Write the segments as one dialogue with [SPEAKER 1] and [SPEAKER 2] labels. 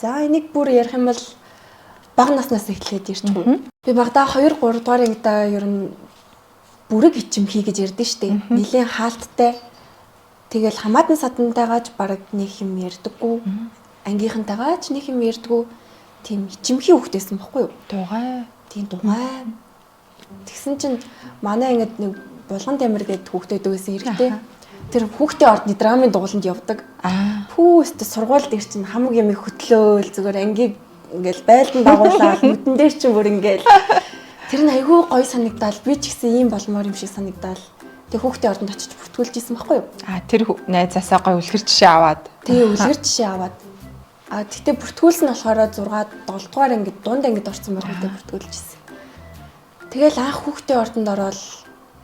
[SPEAKER 1] За энийг бүр ярих юм бол бага наснаас эхлээд ярьчихгүй. Би багадаа 2 3 дугаар ангидаа ер нь бүрэг хичимхий гэж ярьдэн штэ. Нилийн хаалттай. Тэгэл хамаатан садантайгаач бараг нэг юм ярьдаггүй. Ангийнхантайгаач нэг юм ярьдаггүй. Тийм хичимхий хүүхдээсэн бохгүй юу?
[SPEAKER 2] Дугай.
[SPEAKER 1] Тийм дугай. Тэгсэн чинь манай ангид нэг Булган Тамир гэдэг хүүхдүүд байсан эрэгтэй. Тэр хүүхдийн ордны драмын дугууланд явдаг. Пүүст сургууль дээр чинь хамаг юм хөтлөөл зүгээр ангийг ингээл байлдан дагуулаад нүдэн дээр чинь бүр ингээл тэр нь айгүй гой санагдал би ч гэсэн ийм болмоор юм шиг санагдал. Тэг хүүхдийн ордонд очиж бүртгүүлж исэн байхгүй юу?
[SPEAKER 2] Тэр найзаасаа гой үлгэр жишээ аваад.
[SPEAKER 1] Тэгээ үлгэр жишээ аваад. Тэгтээ бүртгүүлсэн нь болохоор 6 7 дугаар ангид дунд ангид орсон мөрөдөө бүртгүүлж исэн. Тэгэл анх хүүхдийн ордонд ороод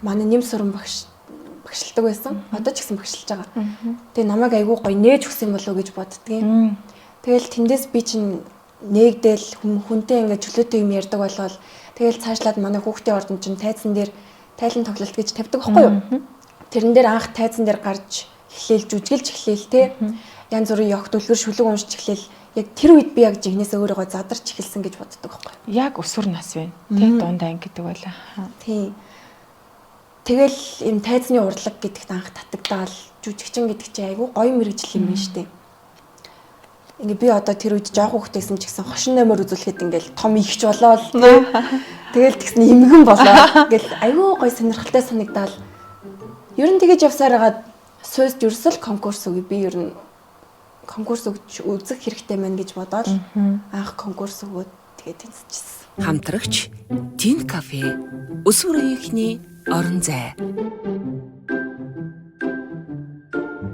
[SPEAKER 1] манай нэм сүрэн багшилдаг байсан. Одоо ч гэсэн багшилж байгаа. Тэгээ намайг айгүй гоё нээж өгсөн болов уу гэж боддгийн. Тэгэл тэндээс би чинь нээгдэл хүнтэй ингээд чөлөөтэй юм ярьдаг болвол тэгэл цаашлаад манай хүүхдийн ордонд чинь тайзан дээр тайлан тоглолт гэж тавьдаг байхгүй юу? Тэрэн дээр анх тайзан дээр гарч эхлээл жүжиглж эхлээл те. Янз бүрийн ягт үлгэр шүлэг уншиж эхлээл яг тэр үед би яг жигнэсээ өөрийгөө задарч эхэлсэн гэж боддог байхгүй юу?
[SPEAKER 2] Яг өсвөр нас байна. Тэ дунд анги гэдэг байлаа.
[SPEAKER 1] Тийм. Тэгэл юм тайзны урлаг гэдэгт анх татагдаал жүжигчин гэдэг чинь айгүй гоё мэрэгжил юм байна шүү дээ. Ингээ би одоо тэр үед жоох хүүхдээсэн ч гэсэн хошин наймаар үзүүлэхэд ингээл том ихч болоо л тэгэл тэгсэн эмгэн болоо. Ингээл айгүй гоё сонирхолтой санагдаал. Ер нь тэгэж явсаар хагаад сүйс жүрсэл конкурс үгүй би ер нь конкурс өгч үзэх хэрэгтэй мэн гэж бодоод анх конкурс өгөөд тэгээд тэнцчихсэн.
[SPEAKER 3] Хамтрагч Тин кафе өсвөр үеийнхний орон зай.